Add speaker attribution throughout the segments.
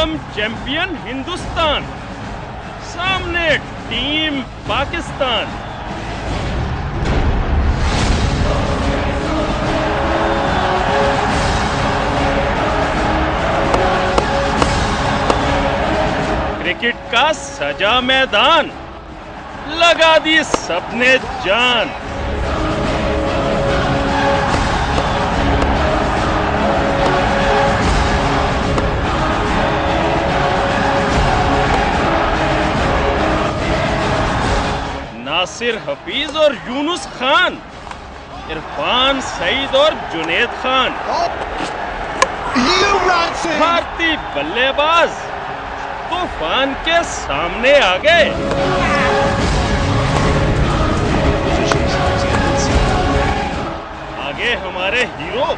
Speaker 1: आलम champion Hindustan, सामने team Pakistan. Cricket का सजा मैदान, लगा दी सबने जान। नासिर हफीज और यूनुस खान, इरफान सईद और जुनेद खान, भारतीय बल्लेबाज तूफान के सामने आ गए। आगे हमारे हीरो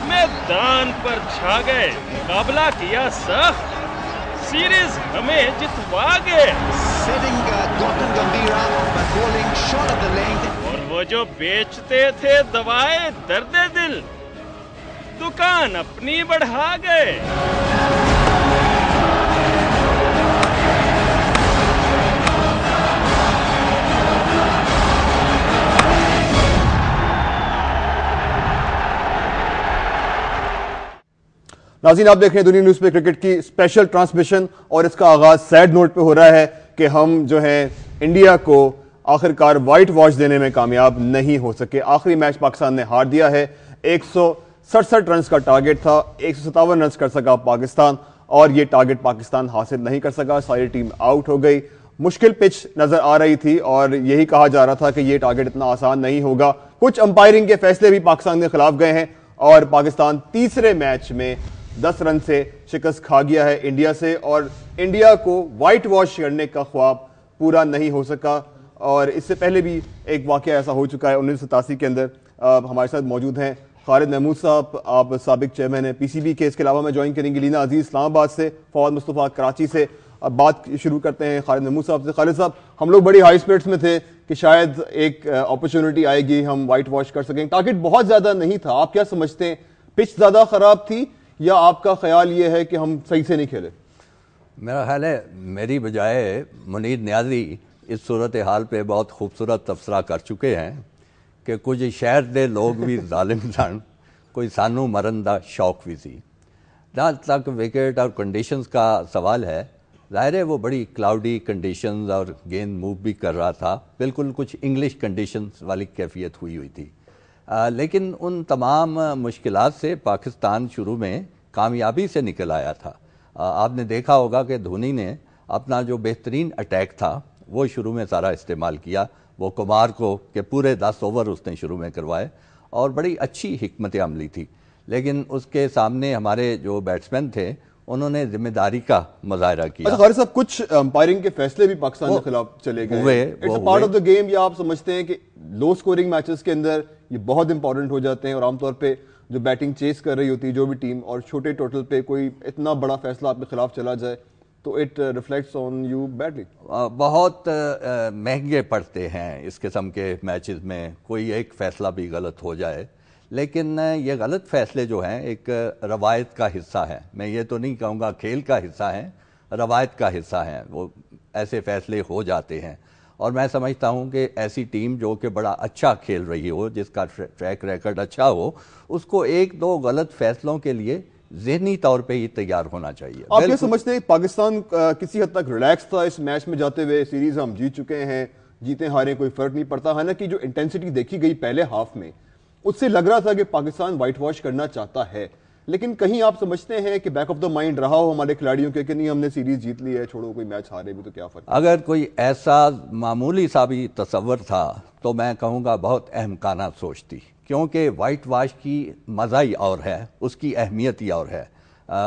Speaker 1: मैदान पर छा गए, मुकाबला किया सख्त, सीरीज हमें जितवा गए। और वो जो बेचते थे दवाएं दर्दे दिल, दुकान अपनी बढ़ा गए।
Speaker 2: नाज़रीन, आप देख रहे हैं दुनिया न्यूज़ पे क्रिकेट की स्पेशल ट्रांसमिशन और इसका आगाज सैड नोट पे हो रहा है कि हम जो है इंडिया को आखिरकार व्हाइट वॉश देने में कामयाब नहीं हो सके। आखिरी मैच पाकिस्तान ने हार दिया है। 167 रन का टारगेट था, 157 रन कर सका पाकिस्तान और ये टारगेट पाकिस्तान हासिल नहीं कर सका। सारी टीम आउट हो गई। मुश्किल पिच नजर आ रही थी और यही कहा जा रहा था कि ये टारगेट इतना आसान नहीं होगा। कुछ अंपायरिंग के फैसले भी पाकिस्तान के खिलाफ गए हैं और पाकिस्तान तीसरे मैच में 10 रन से शिकस्त खा गया है इंडिया से और इंडिया को व्हाइट वॉश करने का ख्वाब पूरा नहीं हो सका। और इससे पहले भी एक वाकया ऐसा हो चुका है 1987 के अंदर। हमारे साथ मौजूद हैं खालिद महमूद साहब, आप साबिक चेयरमैन हैं पीसीबी के। इसके अलावा मैं ज्वाइन करेंगे लीना अजीज इस्लामाबाद से, फवाद मुस्तफ़ा कराची से। अब बात शुरू करते हैं खालिद महमूद साहब से। खालिद साहब, हम लोग बड़ी हाई स्पिरिट्स में थे कि शायद एक अपॉर्चुनिटी आएगी, हम व्हाइट वॉश कर सकेंगे। टारगेट बहुत ज्यादा नहीं था। आप क्या समझते हैं, पिच ज्यादा खराब थी या आपका ख्याल ये है कि हम सही से नहीं खेले?
Speaker 3: मेरा ख्याल है मेरी बजाय मुनीर नियाजी इस सूरत हाल पे बहुत खूबसूरत तबसरा कर चुके हैं कि कुछ शहर दे लोग भी जालिम सन, कोई सानू मरन दा शौक भी सी। जहाँ तक विकेट और कंडीशंस का सवाल है, ज़ाहिर है वो बड़ी क्लाउडी कंडीशंस और गेंद मूव भी कर रहा था, बिल्कुल कुछ इंग्लिश कंडीशंस वाली कैफियत हुई थी। लेकिन उन तमाम मुश्किलात से पाकिस्तान शुरू में कामयाबी से निकल आया था। आपने देखा होगा कि धोनी ने अपना जो बेहतरीन अटैक था वो शुरू में सारा इस्तेमाल किया। वो कुमार को के पूरे 10 ओवर उसने शुरू में करवाए और बड़ी अच्छी हिकमत अमली थी। लेकिन उसके सामने हमारे जो बैट्समैन थे उन्होंने जिम्मेदारी का मुजाहरा किया।
Speaker 2: अच्छा खालिद साहब, कुछ अंपायरिंग के फैसले भी पाकिस्तान के खिलाफ चले गए। It's part of the game. या आप समझते हैं कि लो स्कोरिंग मैचेस के अंदर ये बहुत इंपॉर्टेंट हो जाते हैं और आमतौर पे जो बैटिंग चेस कर रही होती है जो भी टीम, और छोटे टोटल पे कोई इतना बड़ा फैसला आपके खिलाफ चला जाए तो it reflects on you badly?
Speaker 3: बहुत महंगे पड़ते हैं इस किस्म के मैचेस में, कोई एक फैसला भी गलत हो जाए। लेकिन ये गलत फैसले जो हैं एक रवायत का हिस्सा है। मैं ये तो नहीं कहूँगा खेल का हिस्सा है, रवायत का हिस्सा है। वो ऐसे फैसले हो जाते हैं और मैं समझता हूँ कि ऐसी टीम जो कि बड़ा अच्छा खेल रही हो, जिसका ट्रैक रिकॉर्ड अच्छा हो, उसको एक दो गलत फैसलों के लिए ज़हनी तौर पे ही तैयार होना चाहिए।
Speaker 2: आप क्या समझते हैं पाकिस्तान किसी हद तक रिलैक्स था इस मैच में जाते हुए? सीरीज हम जीत चुके हैं, जीते हारे कोई फर्क नहीं पड़ता। हालांकि जो इंटेंसिटी देखी गई पहले हाफ में उससे लग रहा था कि पाकिस्तान व्हाइट वॉश करना चाहता है, लेकिन कहीं आप समझते हैं कि बैक ऑफ द माइंड रहा हो हमारे खिलाड़ियों के कि नहीं हमने सीरीज जीत ली है, छोड़ो कोई मैच हारे भी तो क्या फर्क?
Speaker 3: अगर कोई ऐसा मामूली सा भी तसव्वुर था तो मैं कहूँगा बहुत अहमकाना सोच थी, क्योंकि वाइट वॉश की मज़ा ही और है, उसकी अहमियत ही और है।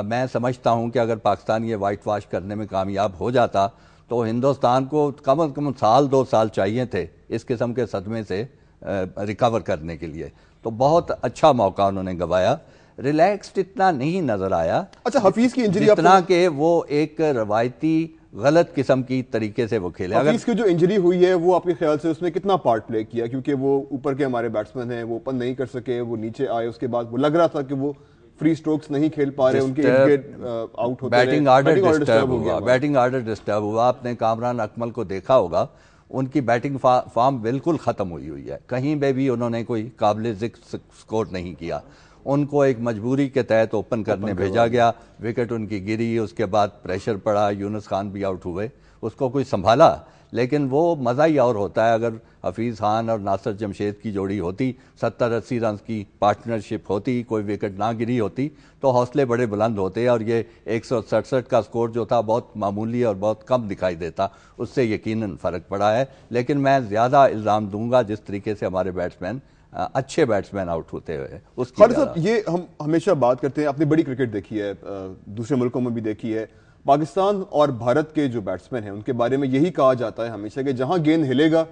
Speaker 3: मैं समझता हूँ कि अगर पाकिस्तान ये वाइट वॉश करने में कामयाब हो जाता तो हिंदुस्तान को कम से कम साल 2 साल चाहिए थे इस किस्म के सदमे से रिकवर करने के लिए। तो बहुत अच्छा मौका उन्होंने गंवाया। रिलैक्स्ड इतना नहीं नजर आया।
Speaker 2: अच्छा, हफीज की इंजरी
Speaker 3: जितना कि वो एक रवायती गलत किस्म की तरीके से वो खेले।
Speaker 2: हफीज की जो इंजरी हुई है वो आपके ख्याल से उसने कितना पार्ट प्ले किया? क्योंकि वो ऊपर के हमारे बैट्समैन हैं, वो ओपन नहीं कर सके, वो नीचे आए, उसके बाद वो लग रहा था कि वो फ्री स्ट्रोक्स नहीं खेल पा रहे, उनके आउट होते
Speaker 3: बैटिंग ऑर्डर डिस्टर्ब हुआ। आपने कामरान अकमल को देखा होगा, उनकी बैटिंग फॉर्म बिल्कुल ख़त्म हुई है, कहीं पे भी उन्होंने कोई काबिल ज़िक्र स्कोर नहीं किया। उनको एक मजबूरी के तहत ओपन करने भेजा गया, विकेट उनकी गिरी, उसके बाद प्रेशर पड़ा, यूनुस खान भी आउट हुए, उसको कोई संभाला। लेकिन वो मज़ा ही और होता है अगर हफीज़ खान और नासिर जमशेद की जोड़ी होती, 70-80 रन की पार्टनरशिप होती, कोई विकेट ना गिरी होती, तो हौसले बड़े बुलंद होते और ये 167 का स्कोर जो था बहुत मामूली और बहुत कम दिखाई देता, उससे यकीनन फ़र्क पड़ा है। लेकिन मैं ज़्यादा इल्ज़ाम दूंगा जिस तरीके से हमारे बैट्समैन, अच्छे बैट्समैन आउट होते हुए उसकी।
Speaker 2: साहब, ये हम हमेशा बात करते हैं, अपनी बड़ी क्रिकेट देखी है, दूसरे मुल्कों में भी देखी है, पाकिस्तान और भारत के जो बैट्समैन हैं उनके बारे में यही कहा जाता है हमेशा कि जहां गेंद हिलेगा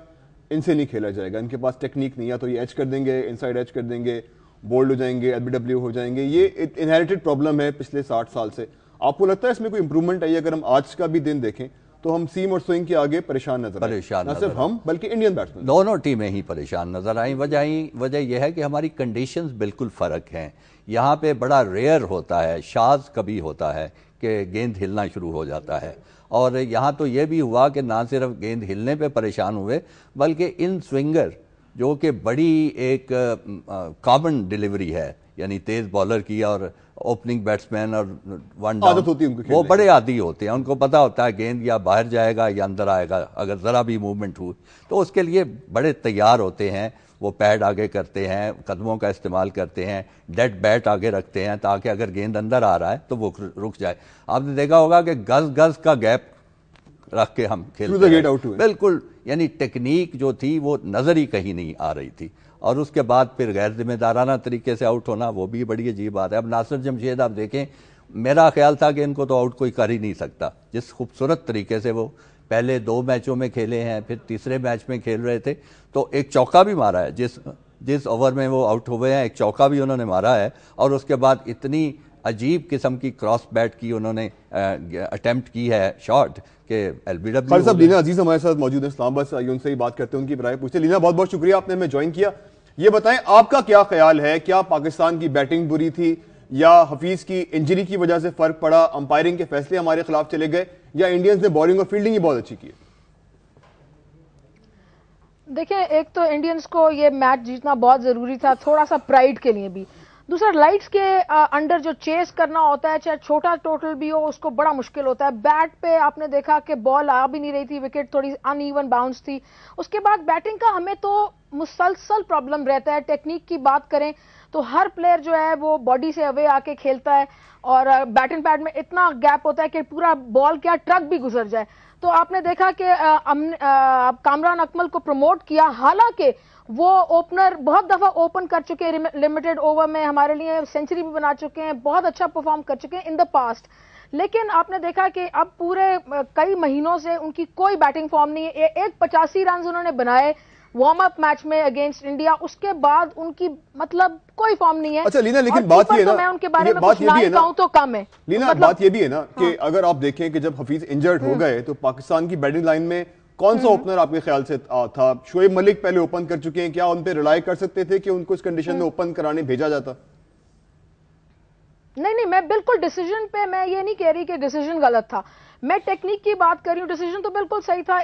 Speaker 2: इनसे नहीं खेला जाएगा, इनके पास टेक्निक नहीं है, तो ये एच कर देंगे, इनसाइड एच कर देंगे, बोल्ड हो जाएंगे, एलबीडब्ल्यू हो जाएंगे। ये इनहेरिटेड प्रॉब्लम है पिछले 60 साल से। आपको लगता है इसमें कोई इंप्रूवमेंट आई? अगर हम आज का भी दिन देखें तो हम सीम और स्विंग के आगे परेशान नजर आए, न सिर्फ हम बल्कि इंडियन बैट्समैन,
Speaker 3: दोनों टीमें ही परेशान नजर आई। वजह यह है कि हमारी कंडीशंस बिल्कुल फ़र्क हैं। यहाँ पे बड़ा रेयर होता है, शाज कभी होता है कि गेंद हिलना शुरू हो जाता है, और यहाँ तो ये भी हुआ कि ना सिर्फ गेंद हिलने पे परेशान हुए बल्कि इन स्विंगर जो कि बड़ी एक कॉमन डिलीवरी है, यानी तेज़ बॉलर की, और ओपनिंग बैट्समैन और वन डाउन
Speaker 2: होती है उनको,
Speaker 3: वो बड़े आदी होते हैं, उनको पता होता है गेंद या बाहर जाएगा या अंदर आएगा, अगर ज़रा भी मूवमेंट हुई तो उसके लिए बड़े तैयार होते हैं। वो पैड आगे करते हैं, कदमों का इस्तेमाल करते हैं, डेड बैट आगे रखते हैं ताकि अगर गेंद अंदर आ रहा है तो वो रुक जाए। आपने देखा होगा कि गज गज का गैप रख के हम खेलते हैं, बिल्कुल, यानी टेक्निक जो थी वो नजर ही कहीं नहीं आ रही थी। और उसके बाद फिर गैर जिम्मेदाराना तरीके से आउट होना, वो भी बड़ी अजीब बात है। अब नासिर जमशेद आप देखें, मेरा ख्याल था कि इनको तो आउट कोई कर ही नहीं सकता, जिस खूबसूरत तरीके से वो पहले 2 मैचों में खेले हैं, फिर तीसरे मैच में खेल रहे थे, तो एक चौका भी मारा है, जिस ओवर में वो आउट हुए हैं एक चौका भी उन्होंने मारा है, और उसके बाद इतनी अजीब किस्म की क्रॉस बैट की उन्होंने अटेम्प्ट की है शॉट के एलबीडब्ल्यू।
Speaker 2: साहब, लीना अजीज हमारे साथ मौजूद है इस्लामाबाद से, आइए उनसे ही बात करते हैं, उनकी राय पूछते हैं। लीना, बहुत बहुत शुक्रिया आपने हमें ज्वाइन किया। ये बताएं, आपका क्या ख्याल है, क्या पाकिस्तान की बैटिंग बुरी थी या हफीज की इंजरी की वजह से फर्क पड़ा, अंपायरिंग के फैसले हमारे खिलाफ चले गए, या इंडियंस ने बॉलिंग और फील्डिंग ही बहुत अच्छी की?
Speaker 4: देखिए, एक तो इंडियंस को ये मैच जीतना बहुत जरूरी था, थोड़ा सा प्राइड के लिए भी। दूसरा, लाइट्स के अंडर जो चेस करना होता है, चाहे छोटा टोटल भी हो, उसको बड़ा मुश्किल होता है। बैट पे आपने देखा कि बॉल आ भी नहीं रही थी, विकेट थोड़ी अनइवन बाउंस थी। उसके बाद बैटिंग का हमें तो मुसलसल प्रॉब्लम रहता है। टेक्निक की बात करें तो हर प्लेयर जो है वो बॉडी से अवे आके खेलता है, और बैट एंड पैड में इतना गैप होता है कि पूरा बॉल क्या ट्रक भी गुजर जाए। तो आपने देखा कि कामरान अकमल को प्रमोट किया, हालांकि वो ओपनर बहुत दफा ओपन कर चुके हैं, लिमिटेड ओवर में हमारे लिए सेंचुरी भी बना चुके हैं, बहुत अच्छा परफॉर्म कर चुके हैं इन द पास्ट। लेकिन आपने देखा कि अब पूरे कई महीनों से उनकी कोई बैटिंग फॉर्म नहीं है। एक 85 रन उन्होंने बनाए वार्म अप मैच में अगेंस्ट इंडिया, उसके बाद उनकी मतलब कोई फॉर्म नहीं है।
Speaker 2: अच्छा लीना, लेकिन बात ये है ना,
Speaker 4: मैं उनके बारे में कुछ ना कहूं तो कम है
Speaker 2: लीना, बात ये भी है ना कि अगर आप देखें कि जब हफीज इंजर्ड हो गए तो पाकिस्तान की बैटिंग लाइन में कौन सा ओपनर आपके ख्याल से था? शोएब मलिक पहले ओपन कर चुके हैं, क्या उन पे रिलाई कर सकते थे कि उनको इस कंडीशन में ओपन कराने भेजा जाता?
Speaker 4: नहीं, मैं बिल्कुल डिसीजन पे, मैं ये नहीं कह रही कि डिसीजन गलत था, मैं टेक्निक की बात कर रही हूँ। डिसीजन तो बिल्कुल सही था।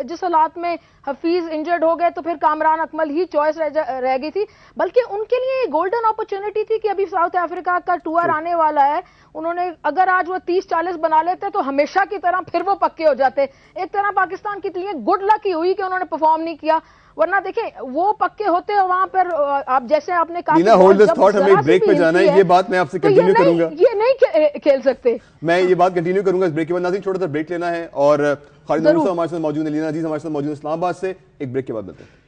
Speaker 4: जिस हालात में हफीज इंजर्ड हो गए तो फिर कामरान अकमल ही चॉइस रह गई थी, बल्कि उनके लिए गोल्डन अपॉर्चुनिटी थी कि अभी साउथ अफ्रीका का टूर आने वाला है। उन्होंने अगर आज वो 30-40 बना लेते तो हमेशा की तरह फिर वो पक्के हो जाते। एक तरह पाकिस्तान के लिए गुड लक ही हुई कि उन्होंने परफॉर्म नहीं किया, वरना देखें वो पक्के होते हैं वहां पर। आप जैसे आपने कहा,
Speaker 2: होल्ड दिस थॉट, हमें ब्रेक पे जाना है, ये बात मैं आपसे कंटिन्यू करूंगा।
Speaker 4: ये नहीं खेल सकते,
Speaker 2: मैं ये बात कंटिन्यू करूंगा इस ब्रेक के बाद। नाज़रीन, छोटा सा ब्रेक लेना है, और खालिद नूर हमारे साथ मौजूद है, लीना अजीज हमारे साथ मौजूद है इस्लामाबाद से। एक ब्रेक के बाद मिलते हैं।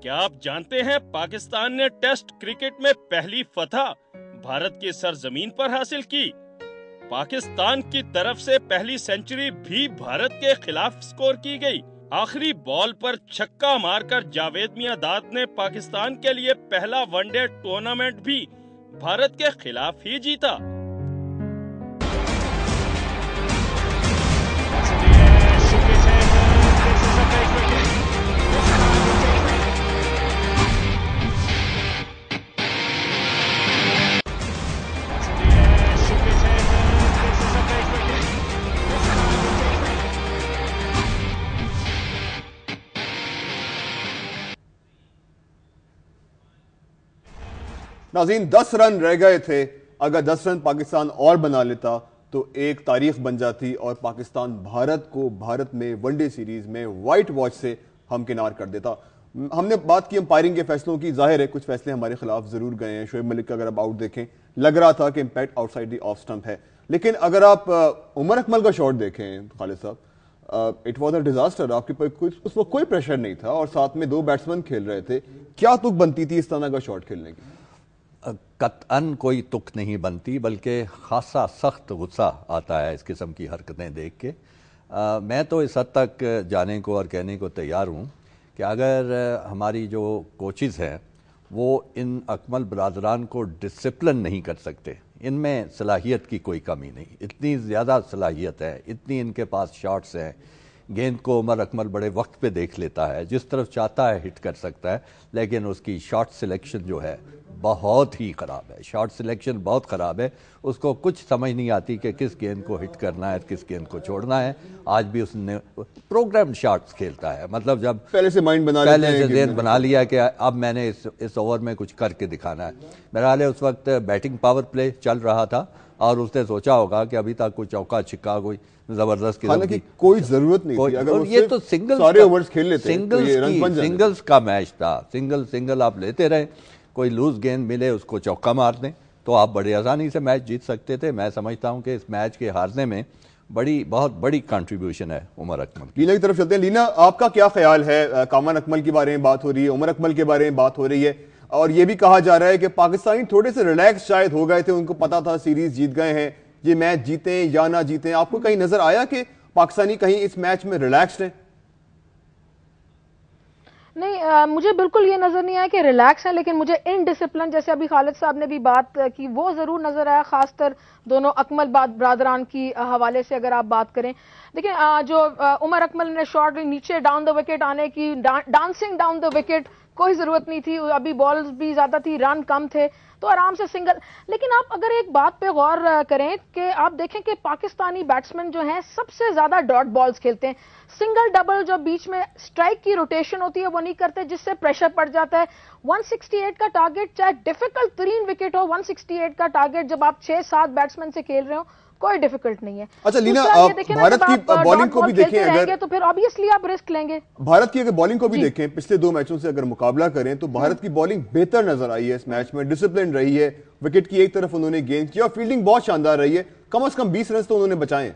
Speaker 1: क्या आप जानते हैं पाकिस्तान ने टेस्ट क्रिकेट में पहली फतह भारत की सरजमीन पर हासिल की? पाकिस्तान की तरफ से पहली सेंचुरी भी भारत के खिलाफ स्कोर की गई। आखिरी बॉल पर छक्का मारकर जावेद मियांदाद ने पाकिस्तान के लिए पहला वनडे टूर्नामेंट भी भारत के खिलाफ ही जीता।
Speaker 2: नाज़रीन 10 रन रह गए थे, अगर 10 रन पाकिस्तान और बना लेता तो एक तारीख बन जाती और पाकिस्तान भारत को भारत में वनडे सीरीज में व्हाइट वॉच से हमकिनार कर देता। हमने बात की अंपायरिंग के फैसलों की, जाहिर है कुछ फैसले हमारे खिलाफ जरूर गए हैं। शोएब मलिक का अगर आप आउट देखें लग रहा था कि impact outside the off stump है, लेकिन अगर आप उमर अकमल का शॉट देखें खालिद साहब, इट वॉज अ डिजास्टर। आपके पास उस वक्त कोई प्रेशर नहीं था और साथ में 2 बैट्समैन खेल रहे थे, क्या तुक बनती थी इस तरह का शॉट खेलने की?
Speaker 3: कतअन कोई तुक नहीं बनती, बल्कि खासा सख्त गुस्सा आता है इस किस्म की हरकतें देख के। मैं तो इस हद तक जाने को और कहने को तैयार हूँ कि अगर हमारी जो कोचेस हैं वो इन अकमल बरादरान को डिसिप्लिन नहीं कर सकते, इनमें सलाहियत की कोई कमी नहीं, इतनी ज़्यादा सलाहियत है, इतनी इनके पास शॉट्स हैं, गेंद को उमर अकमल बड़े वक्त पे देख लेता है, जिस तरफ चाहता है हिट कर सकता है, लेकिन उसकी शॉट सिलेक्शन जो है बहुत ही ख़राब है। शॉट सिलेक्शन बहुत ख़राब है, उसको कुछ समझ नहीं आती कि किस गेंद को हिट करना है, किस गेंद को छोड़ना है। आज भी उसने प्रोग्राम शॉट्स खेलता है, मतलब जब
Speaker 2: पहले से माइंड बना
Speaker 3: पहले से जेन बना लिया कि अब मैंने इस ओवर में कुछ करके दिखाना है। मेरा हाल है उस वक्त बैटिंग पावर प्ले चल रहा था और उसने सोचा होगा कि अभी तक कोई चौका छिक्का कोई जबरदस्त
Speaker 2: हालांकि कोई जरूरत नहीं थी, अगर
Speaker 3: ये तो सिंगल्स
Speaker 2: सारे ओवर्स खेल लेते,
Speaker 3: सिंगल्स का मैच था, सिंगल आप लेते रहे, कोई लूज गेंद मिले उसको चौका मार दें तो आप बड़े आसानी से मैच जीत सकते थे। मैं समझता हूं कि इस मैच के हारने में बहुत बड़ी कंट्रीब्यूशन है उमर अकमल।
Speaker 2: लीना की तरफ चलते हैं। लीना, आपका क्या ख्याल है? कामरान अकमल के बारे में बात हो रही है, उमर अकमल के बारे में बात हो रही है और यह भी कहा जा रहा है कि पाकिस्तानी थोड़े से रिलैक्स शायद हो गए थे, उनको पता था सीरीज जीत गए हैं, ये मैच जीते या ना जीते। आपको कहीं नजर आया कि पाकिस्तानी कहीं इस मैच में रिलैक्स्ड है?
Speaker 4: नहीं, मुझे बिल्कुल ये नजर नहीं आया कि रिलैक्स है, लेकिन मुझे इनडिसिप्लिन, जैसे अभी खालिद साहब ने भी बात की, वो जरूर नजर आया, खासकर दोनों अकमल बरादरान की हवाले से अगर आप बात करें। देखिए, जो उमर अकमल ने शॉट नीचे डाउन द विकेट आने की, डांसिंग डाउन द विकेट, कोई जरूरत नहीं थी, अभी बॉल्स भी ज्यादा थी, रन कम थे, तो आराम से सिंगल। लेकिन आप अगर एक बात पे गौर करें कि आप देखें कि पाकिस्तानी बैट्समैन जो हैं सबसे ज्यादा डॉट बॉल्स खेलते हैं, सिंगल डबल जो बीच में स्ट्राइक की रोटेशन होती है वो नहीं करते, जिससे प्रेशर पड़ जाता है। 168 का टारगेट, चाहे डिफिकल्ट 3 विकेट हो, 168 का टारगेट जब आप 6-7 बैट्समैन से खेल रहे हो, कोई डिफिकल्ट नहीं है।
Speaker 2: अच्छा लीना, भारत की बॉलिंग को भी देखें अगर,
Speaker 4: तो फिर ऑब्वियसली आप रिस्क लेंगे।
Speaker 2: भारत की अगर बॉलिंग को भी देखें, पिछले 2 मैचों से अगर मुकाबला करें तो भारत की बॉलिंग बेहतर नजर आई है इस मैच में, डिसिप्लिन रही है, विकेट की एक तरफ उन्होंने गेंद किया और फील्डिंग बहुत शानदार रही है, कम से कम 20 रन तो उन्होंने बचाए।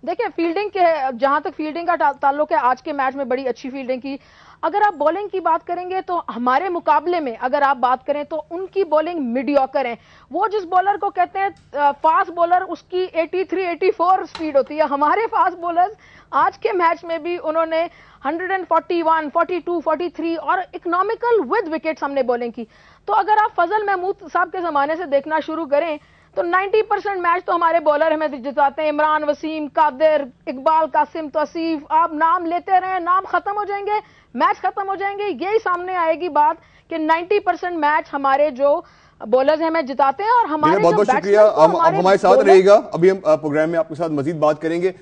Speaker 4: देखिए, फील्डिंग के जहां तक फील्डिंग का ताल्लुक है, आज के मैच में बड़ी अच्छी फील्डिंग की। अगर आप बॉलिंग की बात करेंगे तो हमारे मुकाबले में अगर आप बात करें तो उनकी बॉलिंग मीडियोकर है। वो जिस बॉलर को कहते हैं फास्ट बॉलर, उसकी 83-84 स्पीड होती है। हमारे फास्ट बॉलर्स आज के मैच में भी उन्होंने 141, 42, 43 और इकोनॉमिकल विद विकेट्स हमने बॉलिंग की। तो अगर आप फजल महमूद साहब के जमाने से देखना शुरू करें तो 90% मैच तो हमारे बॉलर हमें जिताते हैं। इमरान वसीम, कादिर, इकबाल कासिम, तौसीफ, आप नाम लेते रहे, नाम खत्म हो जाएंगे, मैच खत्म हो जाएंगे, यही सामने आएगी बात कि 90% मैच हमारे जो बॉलर्स हमें जिताते हैं। और हमारे
Speaker 2: बहुत बहुत शुक्रिया, हमारे साथ रहेगा। अभी हम प्रोग्राम में आपके साथ मजीद बात करेंगे।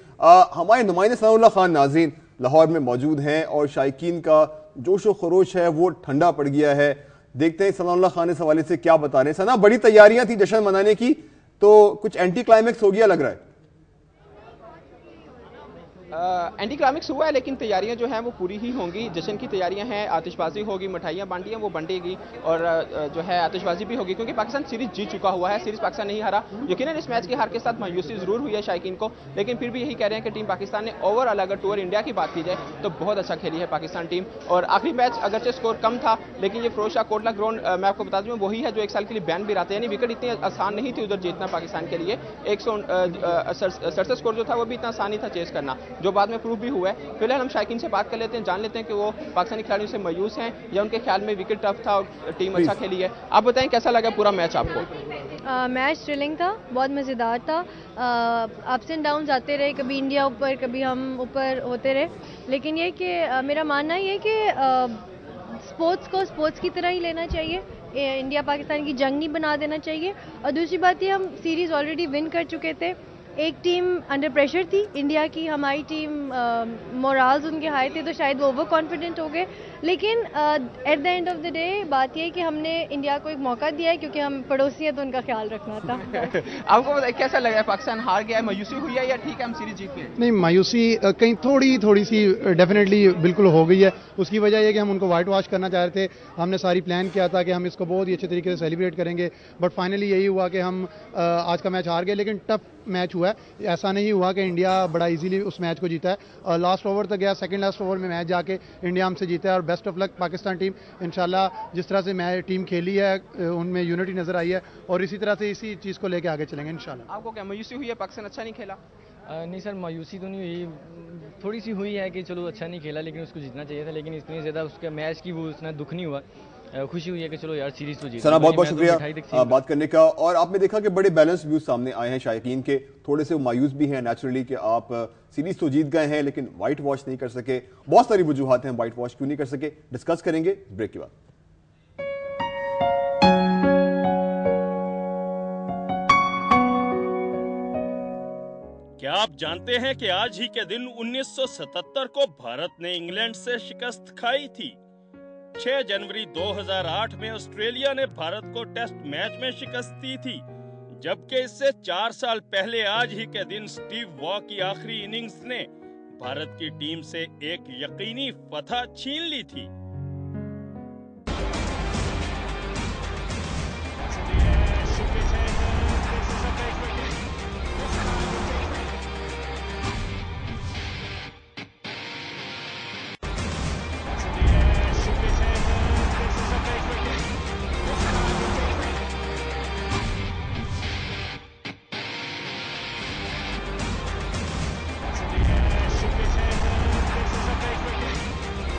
Speaker 2: हमारे नुमाइंदे सनाउल्लाह खान नाज़रीन लाहौर में मौजूद हैं और शायकीन का जोशो खरोश है वो ठंडा पड़ गया है। देखते हैं सनाउल्लाह खान इस हवाले से क्या बता रहे हैं। सना, बड़ी तैयारियां थी जश्न मनाने की, तो कुछ एंटी क्लाइमेक्स हो गया लग रहा है।
Speaker 5: एंटी क्लाइमेक्स हुआ है, लेकिन तैयारियां जो हैं वो पूरी ही होंगी। जश्न की तैयारियां हैं, आतिशबाजी होगी, मिठाइयां बांटियां वो बंटेगी और जो है आतिशबाजी भी होगी, क्योंकि पाकिस्तान सीरीज जीत चुका हुआ है। सीरीज पाकिस्तान नहीं हारा। यकीनन इस मैच की हार के साथ मायूसी जरूर हुई है शायकीन को, लेकिन फिर भी यही कह रहे हैं कि टीम पाकिस्तान ने ओवरऑल अगर टूर इंडिया की बात की जाए तो बहुत अच्छा खेली है पाकिस्तान टीम। और आखिरी मैच अगरचे स्कोर कम था, लेकिन ये फिरोज शाह कोटला ग्राउंड मैं आपको बता दूं वही है जो 1 साल के लिए बैन भी रहते हैं, यानी विकेट इतनी आसान नहीं थी उधर जीतना पाकिस्तान के लिए। 167 स्कोर जो था वो भी इतना आसान नहीं था चेस करना, जो बाद में प्रूव भी हुआ है। फिलहाल हम शायकीन से बात कर लेते हैं, जान लेते हैं कि वो पाकिस्तानी खिलाड़ियों से मायूस हैं या उनके ख्याल में विकेट टफ था और टीम अच्छा खेली है। आप बताएं कैसा लगा पूरा मैच आपको?
Speaker 6: मैच थ्रिलिंग था, बहुत मज़ेदार था। अप्स एंड डाउन्स आते रहे, कभी इंडिया ऊपर कभी हम ऊपर होते रहे, लेकिन ये कि मेरा मानना ये है कि स्पोर्ट्स को स्पोर्ट्स की तरह ही लेना चाहिए। इंडिया पाकिस्तान की जंग नहीं बना देना चाहिए। और दूसरी बात ये, हम सीरीज़ ऑलरेडी विन कर चुके थे एक टीम अंडर प्रेशर थी इंडिया की, हमारी टीम मोराल्स उनके हाई थे तो शायद वो ओवर कॉन्फिडेंट हो गए। लेकिन at the end of the day बात यह है कि हमने इंडिया को एक मौका दिया है क्योंकि हम पड़ोसी हैं तो उनका ख्याल रखना था।
Speaker 5: आपको कैसा लग रहा है, पाकिस्तान हार गया है, मायूसी हुई है या ठीक है हम सीरीज जीत गए?
Speaker 7: नहीं, मायूसी कहीं थोड़ी सी डेफिनेटली बिल्कुल हो गई है। उसकी वजह यह कि हम उनको वाइट वॉश करना चाह रहे थे। हमने सारी प्लान किया था कि हम इसको बहुत ही अच्छे तरीके से सेलिब्रेट करेंगे, बट फाइनली यही हुआ कि हम आज का मैच हार गए। लेकिन टफ मैच हुआ है, ऐसा नहीं हुआ कि इंडिया बड़ा इजीली उस मैच को जीता है। लास्ट ओवर तक गया, सेकंड लास्ट ओवर में मैच जाके इंडिया हमसे जीता है। और best of luck Pakistan team, इंशाल्लाह जिस तरह से मैच टीम खेली है उनमें यूनिटी नजर आई है और इसी तरह से इसी चीज़ को लेके आगे चलेंगे इंशाल्लाह।
Speaker 5: आपको क्या मायूसी हुई है, पाकिस्तान अच्छा नहीं खेला?
Speaker 8: नहीं सर, मायूसी तो नहीं हुई, थोड़ी सी हुई है कि चलो अच्छा नहीं खेला लेकिन उसको जीतना चाहिए था, लेकिन इतनी ज़्यादा उसका मैच की वो उसने दुख नहीं हुआ, खुशी हुई है कि चलो यार सीरीज तो जीत।
Speaker 2: सना बहुत बहुत शुक्रिया बात करने का। और आपने देखा कि बड़े बैलेंस व्यूज सामने आए हैं शायकीन के, थोड़े से मायूस भी हैं नेचुरली कि आप सीरीज तो जीत गए हैं लेकिन व्हाइट वॉश नहीं कर सके। बहुत सारी वजूहात हैं व्हाइट वॉश क्यों नहीं कर सके, डिस्कस करेंगे ब्रेक के बाद।
Speaker 1: क्या आप जानते हैं कि आज ही के दिन 1977 को भारत ने इंग्लैंड से शिकस्त खाई थी। 6 जनवरी 2008 में ऑस्ट्रेलिया ने भारत को टेस्ट मैच में शिकस्त दी थी, जबकि इससे 4 साल पहले आज ही के दिन स्टीव वॉ की आखिरी इनिंग्स ने भारत की टीम से एक यकीनी फतह छीन ली थी।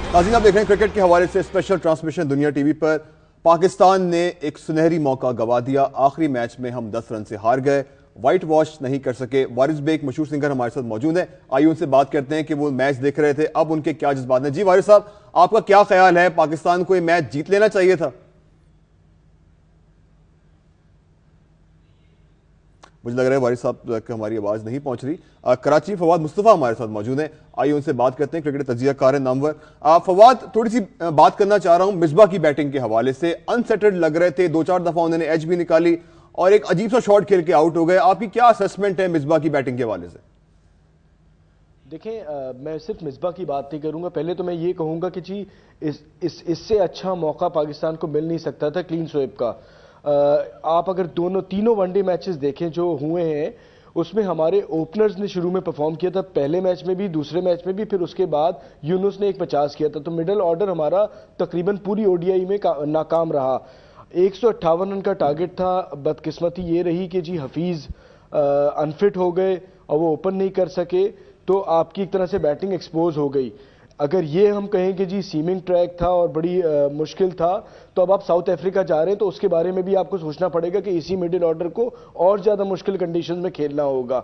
Speaker 2: नाज़रीन, आप देख रहे हैं क्रिकेट के हवाले से स्पेशल ट्रांसमिशन दुनिया टीवी पर। पाकिस्तान ने एक सुनहरी मौका गवा दिया, आखिरी मैच में हम 10 रन से हार गए, व्हाइट वॉश नहीं कर सके। वारिस बेग मशहूर सिंगर हमारे साथ मौजूद हैं, आइए उनसे बात करते हैं कि वो मैच देख रहे थे, अब उनके क्या जज्बात हैं। जी वारिस साहब, आपका क्या ख्याल है, पाकिस्तान को ये मैच जीत लेना चाहिए था? मुझे लग रहा है वारिस साहब तक हमारी आवाज नहीं पहुंच रही। कराची फवाद मुस्तफा हमारे साथ मौजूद हैं, आइए उनसे बात करते हैं, क्रिकेट तजियाकार है नामवर। फवाद, थोड़ी सी बात करना चाह रहा हूं मिसबाह की बैटिंग के हवाले से। अनसेटल्ड लग रहे थे, 2-4 दफा उन्होंने एज भी निकाली और एक अजीब सा शॉट खेल के आउट हो गए। आपकी क्या असेसमेंट है मिसबाह की बैटिंग के हवाले से?
Speaker 9: देखें, मैं सिर्फ मिसबाह की बात नहीं करूंगा। पहले तो मैं ये कहूंगा कि जी इससे अच्छा मौका पाकिस्तान को मिल नहीं सकता था क्लीन स्वीप का। आप अगर तीनों वनडे मैचेस देखें जो हुए हैं, उसमें हमारे ओपनर्स ने शुरू में परफॉर्म किया था, पहले मैच में भी, दूसरे मैच में भी, फिर उसके बाद यूनुस ने एक 50 किया था। तो मिडिल ऑर्डर हमारा तकरीबन पूरी ओडीआई में नाकाम रहा। 158 रन का टारगेट था। बदकिस्मती ये रही कि जी हफीज अनफिट हो गए और वो ओपन नहीं कर सके, तो आपकी एक तरह से बैटिंग एक्सपोज हो गई। अगर ये हम कहें कि जी सीमिंग ट्रैक था और बड़ी मुश्किल था, तो अब आप साउथ अफ्रीका जा रहे हैं तो उसके बारे में भी आपको सोचना पड़ेगा कि इसी मिडिल ऑर्डर को और ज्यादा मुश्किल कंडीशंस में खेलना होगा।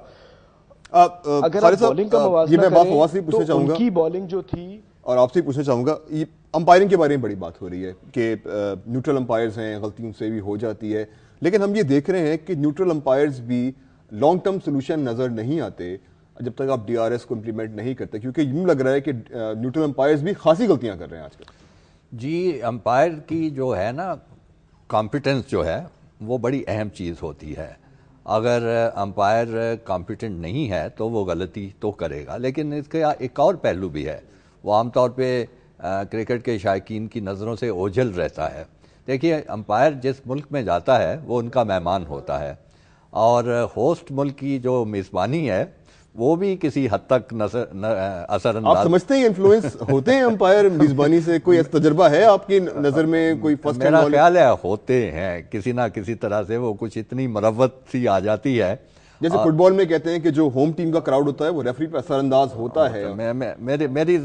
Speaker 9: अगर आप बॉलिंग का मुवाज़ना करें तो उनकी बॉलिंग जो थी,
Speaker 2: और आपसे पूछना चाहूंगा, अंपायरिंग के बारे में बड़ी बात हो रही है कि न्यूट्रल अंपायर्स हैं, गलतियों से भी हो जाती है, लेकिन हम ये देख रहे हैं कि न्यूट्रल अंपायर्स भी लॉन्ग टर्म सोल्यूशन नजर नहीं आते जब तक आप डीआरएस को इंप्लीमेंट नहीं करते, क्योंकि यूं लग रहा है कि न्यूट्रल अंपायर्स भी खासी गलतियां कर रहे हैं आजकल।
Speaker 3: जी, अंपायर की जो है ना कॉम्पिटेंस जो है वो बड़ी अहम चीज़ होती है। अगर अंपायर कॉम्पिटेंट नहीं है तो वो गलती तो करेगा, लेकिन इसका एक और पहलू भी है, वो आमतौर पे क्रिकेट के शायकीन की नज़रों से ओझल रहता है। देखिए, अंपायर जिस मुल्क में जाता है वो उनका मेहमान होता है, और होस्ट मुल्क की जो मेज़बानी है वो भी किसी हद तक असरअंदाज।
Speaker 2: आप समझते हैं इन्फ्लुएंस होते हैं अंपायर मेजबानी से? कोई तजर्बा है आपकी नजर में? कोई फर्स्ट?
Speaker 3: मेरा ख्याल है होते हैं, किसी ना किसी तरह से वो कुछ इतनी मरवत सी आ जाती है।
Speaker 2: जैसे फुटबॉल में कहते हैं कि जो होम टीम का क्राउड होता है वो रेफरी पर असरअंदाज होता है।
Speaker 3: मेरी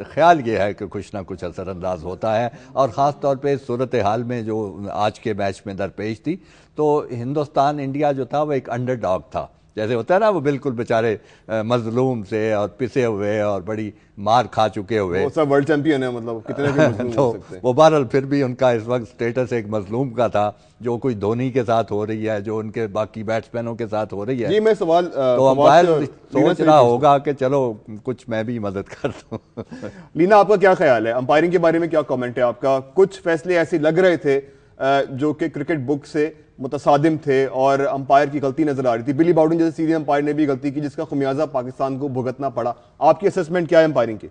Speaker 3: ख्याल ये है कि कुछ ना कुछ असरअंदाज होता है, और ख़ास तौर पे सूरत हाल में जो आज के मैच में दरपेश थी, तो हिंदुस्तान इंडिया जो था वो एक अंडरडॉग था, जैसे होता है ना, वो बिल्कुल बेचारे मजलूम से और पिसे हुए और बड़ी मार खा चुके हुए।
Speaker 2: वो सब वर्ल्ड चैंपियन है, मतलब कितने भी मजलूम
Speaker 3: तो
Speaker 2: हो सकते हैं।
Speaker 3: वो बहरहाल फिर भी उनका इस वक्त स्टेटस एक मजलूम का था, जो कोई धोनी के साथ हो रही है, जो उनके बाकी बैट्समैनों के साथ हो रही है।
Speaker 2: ये मैं सवाल
Speaker 3: तो अंपायर सोच रहा होगा कि चलो कुछ मैं भी मदद कर दूं।
Speaker 2: लीना, आपका क्या ख्याल है, अंपायरिंग के बारे में क्या कमेंट है आपका? कुछ फैसले ऐसे लग रहे थे जो कि क्रिकेट बुक से मुतसादिम थे और अंपायर की गलती नजर आ रही थी। बिली बाउडन जैसे सीनियर अंपायर ने भी गलती की, जिसका खुमियाजा पाकिस्तान को भुगतना पड़ा। आपकी असेसमेंट क्या है अंपायरिंग की?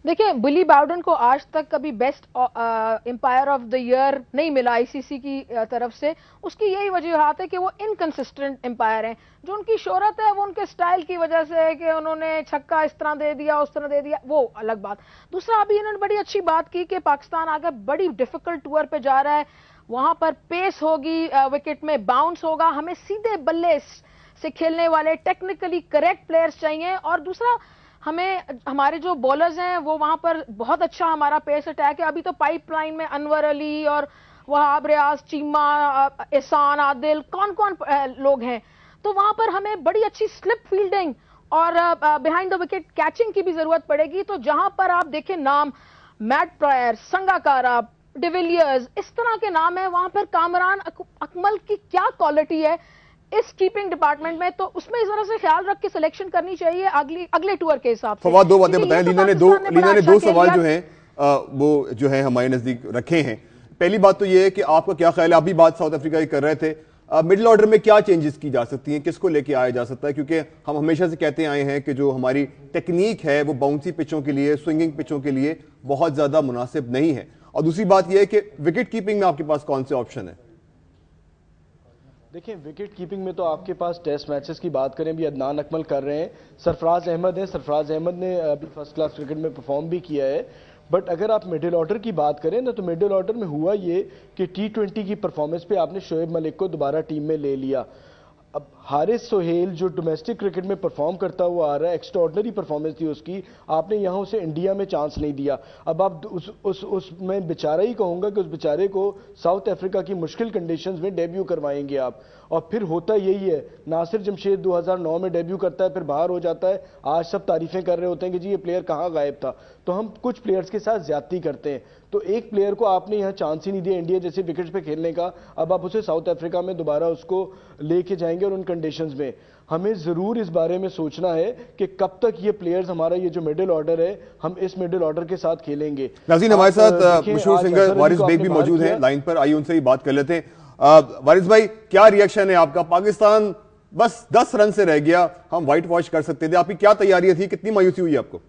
Speaker 4: देखिए, बिली बाउडन को आज तक कभी best umpire of the year नहीं मिला आईसीसी की तरफ से। उसकी यही वजूहत है कि वो इनकंसिस्टेंट एम्पायर हैं। जो उनकी शोहरत है वो उनके स्टाइल की वजह से है कि उन्होंने छक्का इस तरह दे दिया, उस तरह दे दिया, वो अलग बात। दूसरा, अभी इन्होंने बड़ी अच्छी बात की कि पाकिस्तान आगे बड़ी डिफिकल्ट टूर पे जा रहा है, वहां पर पेस होगी, विकेट में बाउंस होगा, हमें सीधे बल्ले से खेलने वाले टेक्निकली करेक्ट प्लेयर्स चाहिए। और दूसरा, हमें हमारे जो बॉलर्स हैं वो वहां पर बहुत अच्छा हमारा पेस अटैक है। अभी तो पाइपलाइन में अनवर अली और वहाब रियाज, चीमा, एहसान, आदिल, कौन कौन लोग हैं। तो वहां पर हमें बड़ी अच्छी स्लिप फील्डिंग और बिहाइंड द विकेट कैचिंग की भी जरूरत पड़ेगी। तो जहां पर आप देखें नाम मैट प्रायर, संगाकारा, डिविलियर्स, इस तरह के नाम है, वहां पर कामरान अकमल की क्या क्वालिटी है इस कीपिंग डिपार्टमेंट में, तो उसमें इस तरह से ख्याल रख के सिलेक्शन करनी चाहिए अगले टूर के हिसाब से।
Speaker 2: फवाद, दो बातें बताएं। लीना ने दो सवाल जो हैं वो जो है हमारे नजदीक रखे हैं। पहली बात तो ये है कि आपका क्या ख्याल है, अभी बात साउथ अफ्रीका की कर रहे थे, मिडिल ऑर्डर में क्या चेंजेस की जा सकती हैं, किसको लेके आया जा सकता है? क्योंकि हम हमेशा से कहते आए हैं कि जो हमारी टेक्निक है वो बाउंसी पिचों के लिए, स्विंगिंग पिचों के लिए बहुत ज्यादा मुनासिब नहीं है। और दूसरी बात यह है कि विकेट कीपिंग में आपके पास कौन से ऑप्शन है?
Speaker 9: देखिए, विकेट कीपिंग में तो आपके पास टेस्ट मैचेस की बात करें भी अदनान अकमल कर रहे हैं, सरफराज अहमद है। सरफराज अहमद ने अभी फर्स्ट क्लास क्रिकेट में परफॉर्म भी किया है। बट अगर आप मिडिल ऑर्डर की बात करें ना, तो मिडिल ऑर्डर में हुआ ये कि T20 की परफॉर्मेंस पे आपने शोएब मलिक को दोबारा टीम में ले लिया। अब हारिस सोहेल जो डोमेस्टिक क्रिकेट में परफॉर्म करता हुआ आ रहा है, एक्स्ट्राऑर्डिनरी परफॉर्मेंस थी उसकी, आपने यहाँ उसे इंडिया में चांस नहीं दिया। अब आप उस मैं बेचारा ही कहूँगा कि उस बेचारे को साउथ अफ्रीका की मुश्किल कंडीशंस में डेब्यू करवाएंगे आप। और फिर होता यही है, नासिर जमशेद 2009 में डेब्यू करता है, फिर बाहर हो जाता है। आज सब तारीफें कर रहे होते हैं कि जी ये प्लेयर कहाँ गायब था। तो हम कुछ प्लेयर्स के साथ ज्यादती करते हैं। तो एक प्लेयर को आपने यहाँ चांस ही नहीं दिया इंडिया जैसे विकेट्स पे खेलने का, अब आप उसे साउथ अफ्रीका में दोबारा उसको लेके जाएंगे। और उन कंडीशंस में हमें जरूर इस बारे में सोचना है कि कब तक ये प्लेयर्स, हमारा ये जो मिडिल ऑर्डर है, हम इस मिडिल ऑर्डर के साथ खेलेंगे।
Speaker 2: नाज़रीन, हमारे साथ मशहूर सिंगर वारिस बेग भी मौजूद हैं लाइन पर, आइए उनसे ही बात कर लेते हैं। वारिस भाई, क्या रिएक्शन है आपका? पाकिस्तान बस 10 रन से रह गया, हम व्हाइट वॉश कर सकते थे, आपकी क्या तैयारियां थी, कितनी मायूसी हुई आपको?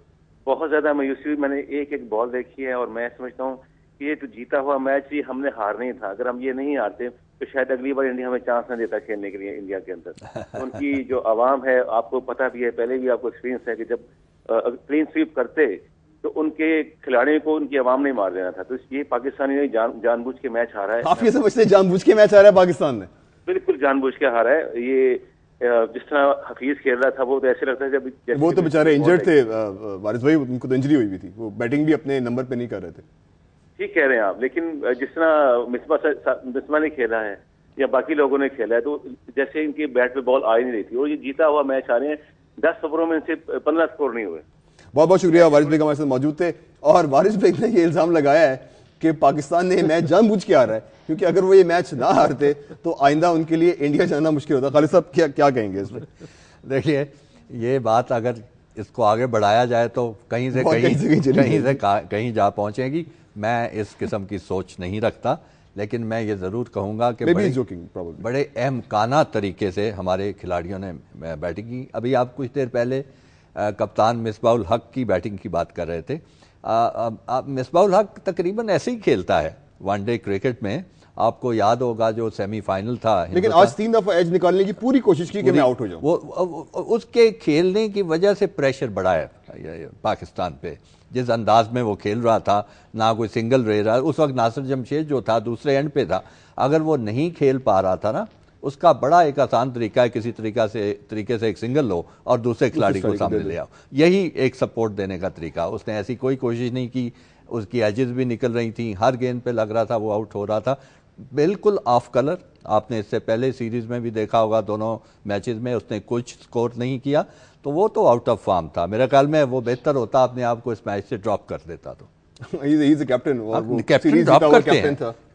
Speaker 10: बहुत ज्यादा मायूसी हुई। मैंने एक बॉल देखी है और मैं समझता हूँ कि ये तो जीता हुआ मैच ही हमने हारना ही था। अगर हम ये नहीं हारते तो शायद अगली बार इंडिया हमें चांस न देता खेलने के लिए इंडिया के अंदर। उनकी जो आवाम है, आपको पता भी है, पहले भी आपको एक्सपीरियंस है कि जब क्लीन स्वीप करते तो उनके खिलाड़ियों को उनकी आवाम नहीं मार देना था। तो ये पाकिस्तानी ने जानबूझ के मैच हारा है।
Speaker 2: आप ये समझते हैं जानबूझ के मैच हारा है पाकिस्तान ने?
Speaker 10: बिल्कुल जानबूझ के हारा है। ये जिस तरह हफीज खेल रहा था वो तो ऐसे लगता है जब
Speaker 2: वो तो बेचारे इंजर्ड थे वारिस भाई, उनको तो इंजरी हुई भी थी, वो बैटिंग भी अपने नंबर पे नहीं कर रहे थे।
Speaker 10: ठीक कह रहे हैं आप, लेकिन जिस तरह मिसबा ने खेला है या बाकी लोगों ने खेला है, तो जैसे इनके बैट पे बॉल आ ही नहीं रही थी और ये जीता हुआ मैच आ रहे हैं। 10 ओवरों में इनसे 15 स्कोर नहीं हुए।
Speaker 2: बहुत बहुत शुक्रिया, वारिस बेग हमारे साथ मौजूद थे। और वारिस बेग ने ये इल्जाम लगाया है कि पाकिस्तान ने मैच जानबूझ के हारा है, क्योंकि अगर वो ये मैच ना हारते तो आइंदा उनके लिए इंडिया जाना मुश्किल होता। खालिद साहब क्या कहेंगे इस पर?
Speaker 3: देखिए, ये बात अगर इसको आगे बढ़ाया जाए तो कहीं से कहीं जा पहुंचेगी। मैं इस किस्म की सोच नहीं रखता, लेकिन मैं ये जरूर कहूंगा कि बड़े अहमकाना तरीके से हमारे खिलाड़ियों ने बैटिंग की। अभी आप कुछ देर पहले कप्तान मिसबाउल हक की बैटिंग की बात कर रहे थे। मिसबाउल हक तकरीबन ऐसे ही खेलता है वनडे क्रिकेट में। आपको याद होगा जो सेमीफाइनल था,
Speaker 2: लेकिन आज 3 दफा एज निकालने की पूरी कोशिश की कि मैं आउट हो जाऊं।
Speaker 3: वो उसके खेलने की वजह से प्रेशर बढ़ा है पाकिस्तान पे। जिस अंदाज में वो खेल रहा था, ना कोई सिंगल रह रहा, उस वक्त नासिर जमशेद जो था दूसरे एंड पे था। अगर वो नहीं खेल पा रहा था ना, उसका बड़ा एक आसान तरीका है, किसी तरीके से एक सिंगल लो और दूसरे खिलाड़ी को सामने ले आओ। यही एक सपोर्ट देने का तरीका। उसने ऐसी कोई कोशिश नहीं की, उसकी एजेस भी निकल रही थी, हर गेंद पे लग रहा था वो आउट हो रहा था। बिल्कुल ऑफ कलर। आपने इससे पहले सीरीज में भी देखा होगा, दोनों मैचेस में उसने कुछ स्कोर नहीं किया, तो वो तो आउट ऑफ फॉर्म था। मेरे ख्याल में वो बेहतर होता अपने आप को इस मैच से ड्रॉप कर देता। तो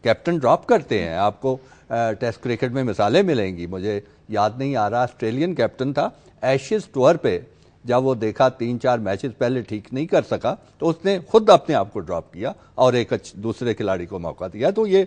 Speaker 3: कैप्टन ड्रॉप करते हैं। आपको टेस्ट क्रिकेट में मिसालें मिलेंगी। मुझे याद नहीं आ रहा, ऑस्ट्रेलियन कैप्टन था एशेज टूर पे, जब वो देखा 3-4 मैचेस पहले ठीक नहीं कर सका तो उसने खुद अपने आप को ड्रॉप किया और एक दूसरे खिलाड़ी को मौका दिया। तो ये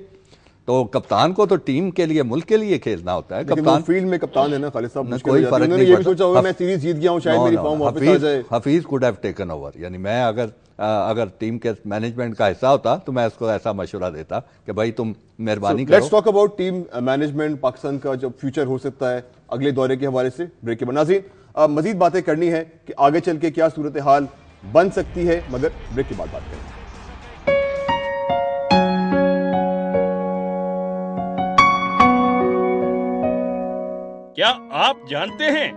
Speaker 3: तो कप्तान को तो टीम के लिए, मुल्क के लिए खेलना होता है। कप्तान फील्ड में कप्तान है ना खालिद साहब, कोई फर्क नहीं। ये भी सोचा होगा मैं सीरीज जीत गया हूं, शायद मेरी फॉर्म वापस आ जाए। Hafeez could have taken over, यानी मैं अगर टीम के मैनेजमेंट का हिस्सा होता तो मैं उसको ऐसा मशवरा देता कि भाई तुम मेहरबानी करो। Let's talk about team management, Pakistan का जो फ्यूचर हो सकता है अगले दौरे के हवाले से। ब्रेक के बाद नाज़रीन मजीद बातें करनी है कि आगे चल के क्या सूरत हाल बन सकती है, मगर ब्रेक के बाद बात करेंगे।
Speaker 1: क्या आप जानते हैं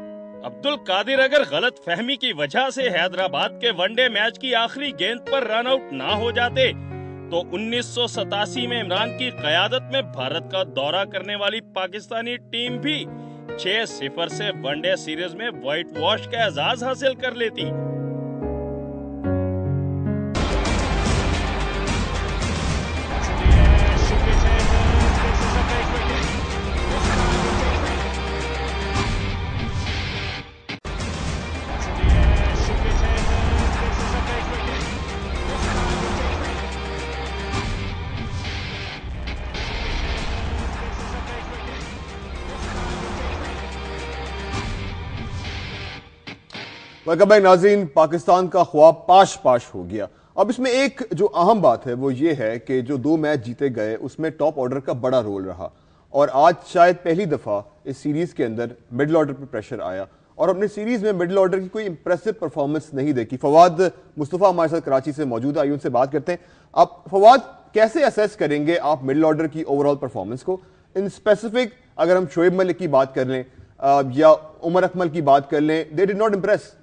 Speaker 1: अब्दुल कादिर अगर गलत फहमी की वजह से हैदराबाद के वनडे मैच की आखिरी गेंद पर रन आउट ना हो जाते तो 1987 में इमरान की क़यादत में भारत का दौरा करने वाली पाकिस्तानी टीम भी 6-0 से वनडे सीरीज में व्हाइट वॉश का एजाज हासिल कर लेती।
Speaker 2: वेलकम बैक नाज़रीन। पाकिस्तान का ख्वाब पाश हो गया। अब इसमें एक जो अहम बात है वो ये है कि जो 2 मैच जीते गए उसमें टॉप ऑर्डर का बड़ा रोल रहा और आज शायद पहली दफा इस सीरीज के अंदर मिडिल ऑर्डर पर प्रेशर आया और अपने सीरीज में मिडिल ऑर्डर की कोई इंप्रेसिव परफॉर्मेंस नहीं देखी। फवाद मुस्तफा हमारे साथ कराची से मौजूद है, आइए उनसे बात करते हैं। आप फवाद कैसे असेस करेंगे आप मिडिल ऑर्डर की ओवरऑल परफॉर्मेंस को? इन स्पेसिफिक अगर हम शोएब मलिक की बात कर लें या उमर अकमल की बात कर लें, दे डिड नॉट इंप्रेस।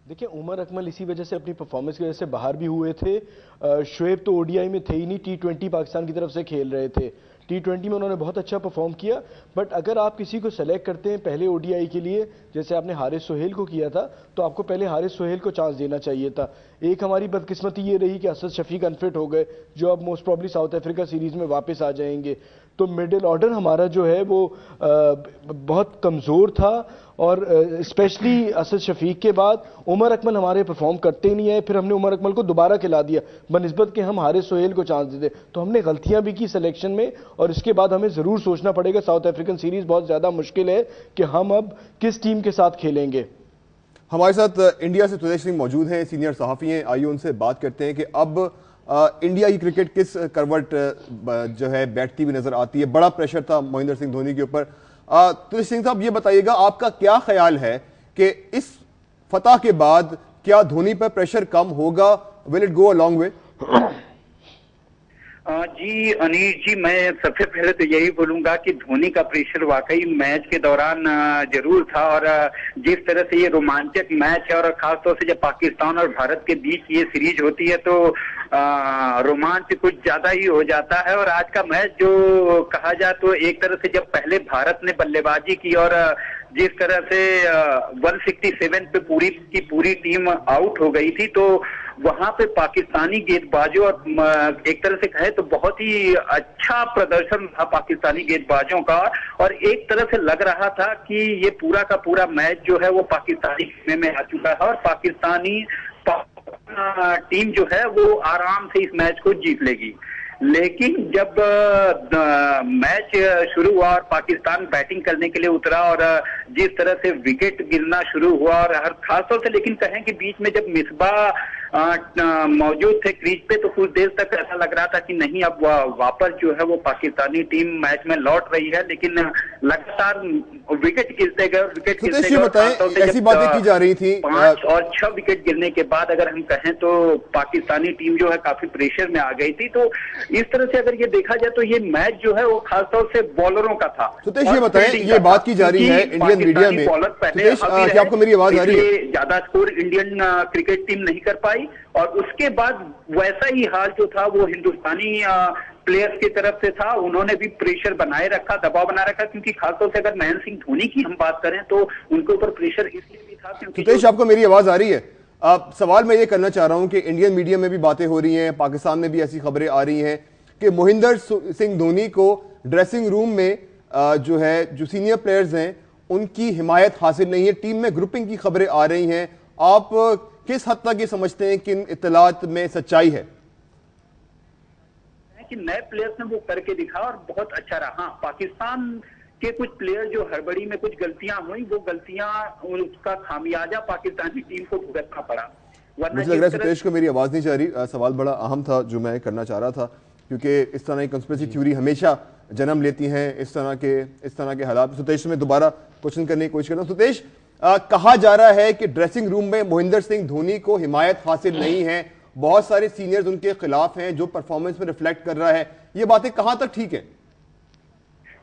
Speaker 9: देखिए, उमर अकमल इसी वजह से अपनी परफॉर्मेंस की वजह से बाहर भी हुए थे। शोएब तो ओडीआई में थे ही नहीं, T20 पाकिस्तान की तरफ से खेल रहे थे। T20 में उन्होंने बहुत अच्छा परफॉर्म किया, बट अगर आप किसी को सेलेक्ट करते हैं पहले ओडीआई के लिए, जैसे आपने हारिस सोहेल को किया था, तो आपको पहले हारिस सोहेल को चांस देना चाहिए था। एक हमारी बदकिस्मती ये रही कि असद शफीक अनफिट हो गए, जो अब most probably south Africa series में वापस आ जाएंगे। तो मिडिल ऑर्डर हमारा जो है वो बहुत कमज़ोर था और स्पेशली असद शफीक के बाद उमर अकमल हमारे परफॉर्म करते ही नहीं है। फिर हमने उमर अकमल को दोबारा खिला दिया बनिस्बत के हम हारिस सोहेल को चांस देते। तो हमने गलतियां भी की सिलेक्शन में और इसके बाद हमें ज़रूर सोचना पड़ेगा। साउथ अफ्रीकन सीरीज़ बहुत ज़्यादा मुश्किल है कि हम अब किस टीम के साथ खेलेंगे।
Speaker 2: हमारे साथ इंडिया से तुदेश सिंह मौजूद हैं, सीनियर सहाफ़ी हैं। आइए उनसे बात करते हैं कि अब इंडिया की क्रिकेट किस करवट जो है बैठती हुई नजर आती है। बड़ा प्रेशर था महेंद्र सिंह धोनी के ऊपर। तुदेश सिंह साहब, ये बताइएगा आपका क्या ख्याल है कि इस फतह के बाद क्या धोनी पर प्रेशर कम होगा? Will it go a long way?
Speaker 11: Ji Anil ji, मैं सबसे पहले तो यही बोलूंगा कि धोनी का प्रेशर वाकई मैच के दौरान जरूर था और जिस तरह से ये रोमांचक मैच है और खासतौर से जब पाकिस्तान और भारत के बीच ये सीरीज होती है तो रोमांच कुछ ज्यादा ही हो जाता है। और आज का मैच जो कहा जाए तो एक तरह से जब पहले भारत ने बल्लेबाजी की और जिस तरह से 167 पे पूरी टीम आउट हो गई थी, तो वहां पे पाकिस्तानी गेंदबाजों और एक तरह से कहे तो बहुत ही अच्छा प्रदर्शन था पाकिस्तानी गेंदबाजों का और एक तरह से लग रहा था कि ये पूरा का पूरा मैच जो है वो पाकिस्तानी खेमे में आ चुका है और पाकिस्तानी टीम जो है वो आराम से इस मैच को जीत लेगी। लेकिन जब मैच शुरू हुआ और पाकिस्तान बैटिंग करने के लिए उतरा और जिस तरह से विकेट गिरना शुरू हुआ और हर खासतौर से लेकिन कहें कि बीच में जब मिसबाह मौजूद थे क्रीज पे तो कुछ देर तक ऐसा लग रहा था कि नहीं अब वापस जो है वो पाकिस्तानी टीम मैच में लौट रही है, लेकिन लगातार विकेट गिरते गए।
Speaker 2: ऐसी बातें की जा रही थी
Speaker 11: 5 और 6 विकेट गिरने के बाद अगर हम कहें तो पाकिस्तानी टीम जो है काफी प्रेशर में आ गई थी। तो इस तरह से अगर ये देखा जाए तो ये मैच जो है वो खासतौर से बॉलरों का था।
Speaker 2: सुतेश ये बताएं, ये बात की जा रही है इंडियन मीडिया में,
Speaker 11: बॉलर पहले
Speaker 2: आपको मेरी आवाज आ रही है?
Speaker 11: ज्यादा स्कोर इंडियन क्रिकेट टीम नहीं कर पाई आई, और उसके बाद वैसा ही हाल जो था वो हिंदुस्तानी प्लेयर्स की तरफ से था। उन्होंने भी प्रेशर बनाए रखा, दबाव बना रखा, क्योंकि खासतौर से अगर महेंद्र सिंह धोनी की हम बात करें तो उनके ऊपर प्रेशर इसलिए भी था क्योंकि
Speaker 2: सुतेश, आपको मेरी आवाज आ रही है? सवाल मैं ये करना चाह रहा हूं कि इंडियन मीडिया में भी बातें हो रही हैं, पाकिस्तान में भी ऐसी खबरें आ रही हैं कि महेंद्र सिंह धोनी को ड्रेसिंग रूम में जो सीनियर प्लेयर्स हैं उनकी हिमायत हासिल नहीं है, टीम में ग्रुपिंग की खबरें आ रही हैं। आप किस हद तक ये समझते हैं कि इन इत्तलात में सच्चाई है?
Speaker 11: कि नए प्लेयर्स ने वो करके दिखा और बहुत अच्छा रहा। पाकिस्तान के कुछ प्लेयर जो हड़बड़ी में कुछ गलतियां हुई, वो गलतियां उसका खामियाजा पाकिस्तानी टीम को भुगतना पड़ा।
Speaker 2: मुझे लग रहा है सुतेश को मेरी आवाज नहीं जा रही। सवाल बड़ा अहम था जो मैं करना चाह रहा था, क्योंकि इस तरह की कंस्पिरेसी थ्योरी हमेशा जन्म लेती हैं इस तरह के हालात। सुतेश में दोबारा क्वेश्चन करने की कोशिश कर रहा हूं। सुतेश, कहा जा रहा है कि ड्रेसिंग रूम में महेंद्र सिंह धोनी को हिमायत हासिल नहीं है, बहुत सारे सीनियर्स उनके खिलाफ हैं, जो परफॉर्मेंस में रिफ्लेक्ट कर रहा है। ये बातें कहां तक ठीक है?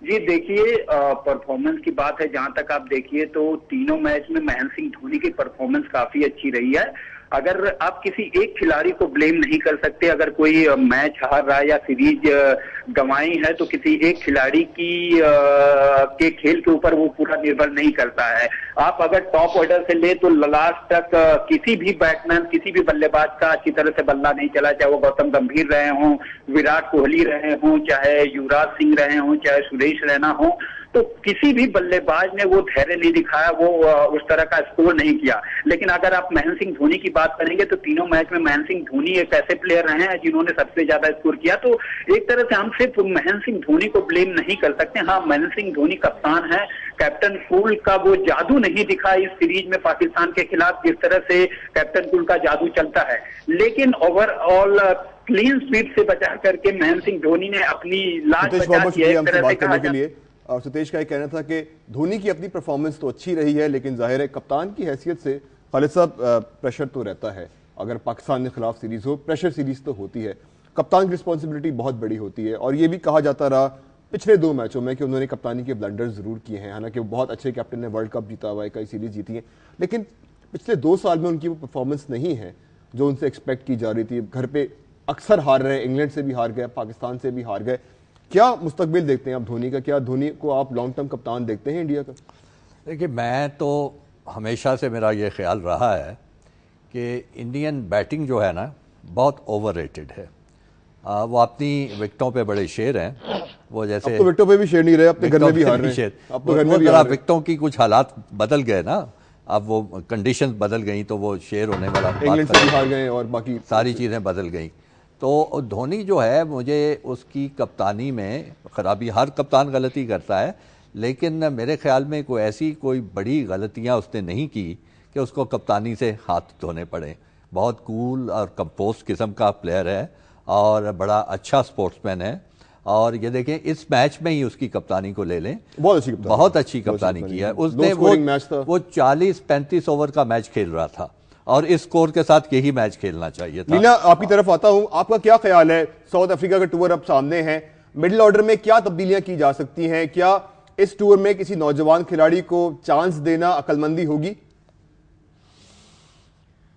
Speaker 11: जी देखिए, परफॉर्मेंस की बात है, जहां तक आप देखिए तो तीनों मैच में महेंद्र सिंह धोनी की परफॉर्मेंस काफी अच्छी रही है। अगर आप किसी एक खिलाड़ी को ब्लेम नहीं कर सकते, अगर कोई मैच हार रहा है या सीरीज गंवाई है तो किसी एक खिलाड़ी की के खेल के ऊपर वो पूरा निर्भर नहीं करता है। आप अगर टॉप ऑर्डर से ले तो लास्ट तक किसी भी बैट्समैन, किसी भी बल्लेबाज का अच्छी तरह से बल्ला नहीं चला, चाहे वो गौतम गंभीर रहे हों, विराट कोहली रहे हों, चाहे युवराज सिंह रहे हों, चाहे सुरेश रैना हो, तो किसी भी बल्लेबाज ने वो धैर्य नहीं दिखाया, वो उस तरह का स्कोर नहीं किया। लेकिन अगर आप महेंद्र सिंह धोनी की बात करेंगे तो तीनों मैच में महेंद्र सिंह धोनी एक ऐसे प्लेयर रहे हैं जिन्होंने सबसे ज्यादा स्कोर किया। तो एक तरह से हम सिर्फ महेंद्र सिंह धोनी को ब्लेम नहीं कर सकते। हाँ, महेंद्र सिंह धोनी कप्तान है, कैप्टन कूल का वो जादू नहीं दिखा इस सीरीज में पाकिस्तान के खिलाफ जिस तरह से कैप्टन कूल का जादू चलता है, लेकिन ओवरऑल क्लीन स्वीप से बचा करके महेंद्र सिंह धोनी ने अपनी लाज बचा दी है, एक तरह से कहा जाए।
Speaker 2: और सुतेश का ये कहना था कि धोनी की अपनी परफॉर्मेंस तो अच्छी रही है, लेकिन जाहिर है कप्तान की हैसियत से खालिद साहब प्रेशर तो रहता है। अगर पाकिस्तान के खिलाफ सीरीज हो, प्रेशर सीरीज तो होती है, कप्तान की रिस्पॉन्सिबिलिटी बहुत बड़ी होती है। और ये भी कहा जाता रहा पिछले 2 मैचों में कि उन्होंने कप्तानी के ब्लंडर्स जरूर किए हैं, हालांकि वो बहुत अच्छे कैप्टन ने, वर्ल्ड कप जीता हुआ है, कई सीरीज जीती है, लेकिन पिछले 2 साल में उनकी वो परफॉर्मेंस नहीं है जो उनसे एक्सपेक्ट की जा रही थी। घर पे अक्सर हार रहे, इंग्लैंड से भी हार गए, पाकिस्तान से भी हार गए। क्या मुस्तकबिल देखते हैं आप धोनी का? क्या धोनी को आप लॉन्ग टर्म कप्तान देखते हैं इंडिया का?
Speaker 3: देखिए, मैं तो हमेशा से मेरा ये ख्याल रहा है कि इंडियन बैटिंग जो है ना बहुत ओवररेटेड है। वो अपनी विकेटों पे बड़े शेर हैं। वो जैसे
Speaker 2: अब तो विकेटों पे भी शेर नहीं रहे, अपने घर में भी हार रहे हैं।
Speaker 3: अब तो घर में भी हार रहे हैं। विकेटों की कुछ हालात बदल गए ना, अब वो कंडीशंस बदल गई तो वो शेर होने वाला,
Speaker 2: इंग्लैंड से भी हार गए और बाकी
Speaker 3: सारी चीज़ें बदल गई। तो धोनी जो है, मुझे उसकी कप्तानी में खराबी, हर कप्तान गलती करता है, लेकिन मेरे ख्याल में कोई बड़ी गलतियां उसने नहीं की कि उसको कप्तानी से हाथ धोने पड़े। बहुत कूल और कंपोस्ट किस्म का प्लेयर है और बड़ा अच्छा स्पोर्ट्समैन है। और ये देखें, इस मैच में ही उसकी कप्तानी को ले लें, बहुत अच्छी कप्तानी की है उसने। वो 40-35 ओवर का मैच खेल रहा था और इस स्कोर के साथ यही मैच खेलना चाहिए था।
Speaker 2: लीना, आपकी तरफ आता हूं, आपका क्या ख्याल है? साउथ अफ्रीका का टूर अब सामने है, मिडिल ऑर्डर में क्या तब्दीलियां की जा सकती हैं? क्या इस टूर में किसी नौजवान खिलाड़ी को चांस देना अक्लमंदी होगी?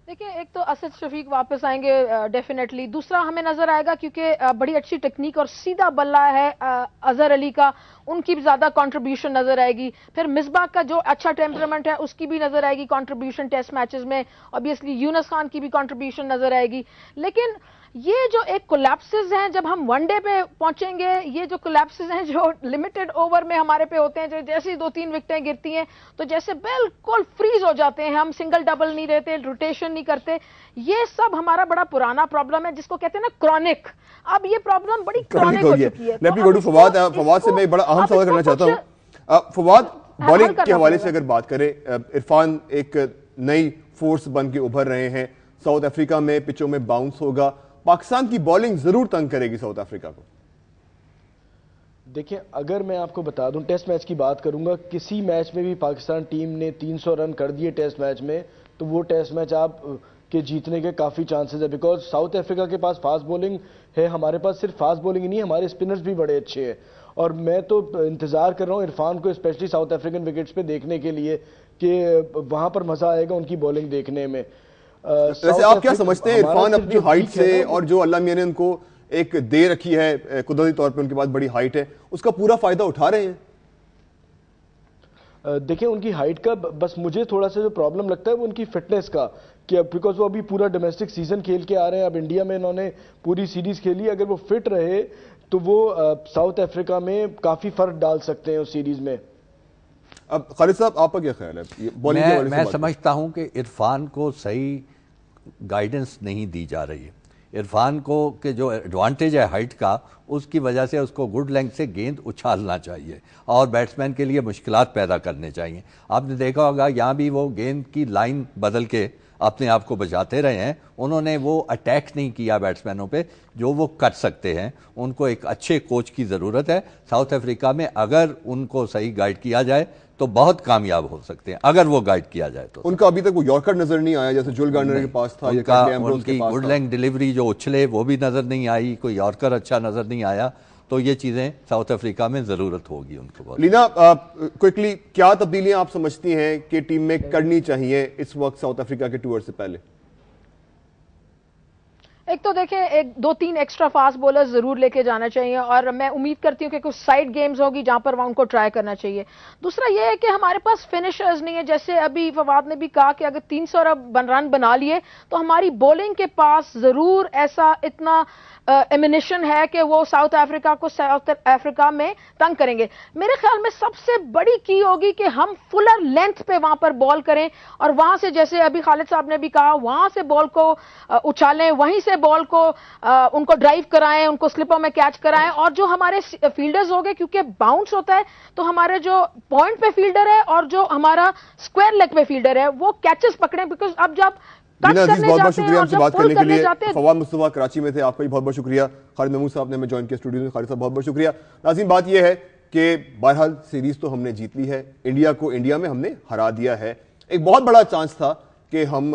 Speaker 4: देखिए, एक तो असद शफीक वापस आएंगे डेफिनेटली, दूसरा हमें नजर आएगा क्योंकि बड़ी अच्छी टेक्निक और सीधा बल्ला है अजहर अली का, उनकी भी ज्यादा कंट्रीब्यूशन नजर आएगी। फिर मिसबाह का जो अच्छा टेम्परामेंट है उसकी भी नजर आएगी कंट्रीब्यूशन टेस्ट मैचेस में। ऑब्वियसली यूनुस खान की भी कंट्रीब्यूशन नजर आएगी। लेकिन ये जो एक कोलैप्सेस हैं, जब हम वनडे पे पहुंचेंगे, ये जो कोलैप्सेस हैं जो लिमिटेड ओवर में हमारे पे होते हैं, जैसे ही 2-3 विकेटें गिरती हैं तो जैसे बिल्कुल फ्रीज हो जाते हैं, हम सिंगल डबल नहीं रहते, रोटेशन नहीं करते। ये सब हमारा बड़ा पुराना प्रॉब्लम है जिसको कहते हैं ना क्रॉनिक। अब ये प्रॉब्लम बड़ी क्रॉनिक हो चुकी है।
Speaker 2: फवाद से मैं बड़ा अहम सवाल करना चाहता हूं। फवाद, बॉलिंग के हवाले से अगर बात करें, इरफान एक नई फोर्स बन के उभर रहे हैं। साउथ अफ्रीका में पिचों में बाउंस होगा, पाकिस्तान की बॉलिंग जरूर तंग करेगी साउथ अफ्रीका को।
Speaker 9: देखिए, अगर मैं आपको बता दूं, टेस्ट मैच की बात करूंगा, किसी मैच में भी पाकिस्तान टीम ने 300 रन कर दिए टेस्ट मैच में, तो वो टेस्ट मैच आप के जीतने के काफ़ी चांसेस है। बिकॉज साउथ अफ्रीका के पास फास्ट बॉलिंग है, हमारे पास सिर्फ फास्ट बॉलिंग ही नहीं, हमारे स्पिनर्स भी बड़े अच्छे हैं। और मैं तो इंतज़ार कर रहा हूँ इरफान को स्पेशली साउथ अफ्रीकन विकेट्स पे देखने के लिए कि वहाँ पर मज़ा आएगा उनकी बॉलिंग देखने में।
Speaker 2: वैसे आप क्या समझते हैं, इरफान अपनी हाइट से और जो अल्लाह मियां ने उनको एक दे रखी है कुदरती तौर पे, उनके पास बड़ी हाइट है, उसका पूरा फायदा उठा रहे हैं?
Speaker 9: देखिए उनकी हाइट का बस मुझे थोड़ा सा जो प्रॉब्लम लगता है वो उनकी फिटनेस का, कि बिकॉज वो अभी पूरा डोमेस्टिक सीजन खेल के आ रहे हैं। अब इंडिया में इन्होंने पूरी सीरीज खेली, अगर वो फिट रहे तो वो साउथ अफ्रीका में काफी फर्क डाल सकते हैं उस सीरीज में।
Speaker 2: अब खालिद साहब आपका क्या ख्याल है?
Speaker 3: मैं समझता हूं कि इरफान को सही गाइडेंस नहीं दी जा रही है। इरफान को के जो एडवांटेज है हाइट का, उसकी वजह से उसको गुड लेंथ से गेंद उछालना चाहिए और बैट्समैन के लिए मुश्किलात पैदा करने चाहिए। आपने देखा होगा यहाँ भी वो गेंद की लाइन बदल के अपने आप को बचाते रहे हैं। उन्होंने वो अटैक नहीं किया बैट्समैनों पे जो वो कर सकते हैं। उनको एक अच्छे कोच की ज़रूरत है साउथ अफ्रीका में। अगर उनको सही गाइड किया जाए तो बहुत कामयाब हो सकते हैं, अगर वो गाइड किया जाए तो।
Speaker 2: उनका अभी तक वो यॉर्कर नजर नहीं आया जैसे जुल गार्नर के पास था,
Speaker 3: उनकी गुड लेंथ डिलीवरी जो उछले वो भी नजर नहीं आई, कोई यॉर्कर अच्छा नजर नहीं आया। तो ये चीजें साउथ अफ्रीका में जरूरत होगी उनको।
Speaker 2: लीना, क्विकली क्या तब्दीलियां आप समझती हैं कि टीम में करनी चाहिए इस वक्त साउथ अफ्रीका के टूर से पहले?
Speaker 4: एक तो देखें, एक 2-3 एक्स्ट्रा फास्ट बॉलर जरूर लेके जाना चाहिए और मैं उम्मीद करती हूँ कि कुछ साइड गेम्स होगी जहां पर वहां उनको ट्राई करना चाहिए। दूसरा यह है कि हमारे पास फिनिशर्स नहीं है। जैसे अभी फवाद ने भी कहा कि अगर 300 रन बना लिए तो हमारी बॉलिंग के पास जरूर ऐसा इतना एमिनेशन है कि वो साउथ अफ्रीका में तंग करेंगे। मेरे ख्याल में सबसे बड़ी की होगी कि हम फुलर लेंथ पे वहां पर बॉल करें और वहां से, जैसे अभी खालिद साहब ने भी कहा, वहां से बॉल को उछालें, वहीं से बॉल को उनको ड्राइव कराएं, उनको स्लिपों में कैच कराएं। और जो हमारे फील्डर्स हो गए, क्योंकि बाउंस होता है तो हमारे जो पॉइंट पे फील्डर है और जो हमारा स्क्वायर लेग पे फील्डर है वो कैचेस पकड़ें। बिकॉज अब जब
Speaker 2: बहुत बहुत शुक्रिया हमसे बात करने के लिए। फवाद मुस्तफा कराची में थे, आपका भी बहुत बहुत शुक्रिया। खालिद महमूद साहब ने हमें ज्वाइन किया स्टूडियो में। खालिद साहब बहुत बहुत शुक्रिया। नाज़रीन, बात यह है कि बहरहाल सीरीज तो हमने जीत ली है, इंडिया को इंडिया में हमने हरा दिया है। एक बहुत बड़ा चांस था कि हम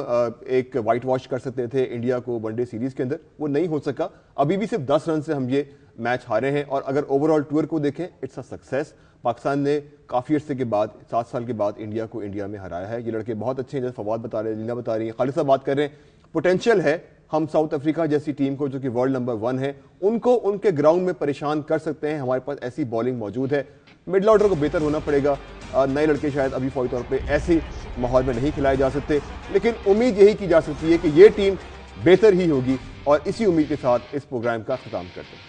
Speaker 2: एक वाइट वॉश कर सकते थे इंडिया को वनडे सीरीज के अंदर, वो नहीं हो सका। अभी भी सिर्फ 10 रन से हम ये मैच हारे हैं और अगर ओवरऑल टूर को देखें इट्स अ सक्सेस। पाकिस्तान ने काफ़ी अर्से के बाद 7 साल के बाद इंडिया को इंडिया में हराया है। ये लड़के बहुत अच्छे हैं, जैसे फवाद बता रहे हैं, लीना बता रही है, खालिद साहब बात कर रहे हैं। पोटेंशियल है, हम साउथ अफ्रीका जैसी टीम को जो कि वर्ल्ड नंबर 1 है उनको उनके ग्राउंड में परेशान कर सकते हैं। हमारे पास ऐसी बॉलिंग मौजूद है। मिडल ऑर्डर को बेहतर होना पड़ेगा। नए लड़के शायद अभी फौरी तौर पर ऐसे माहौल में नहीं खिलाए जा सकते, लेकिन उम्मीद यही की जा सकती है कि ये टीम बेहतर ही होगी। और इसी उम्मीद के साथ इस प्रोग्राम का खत्म करते हैं।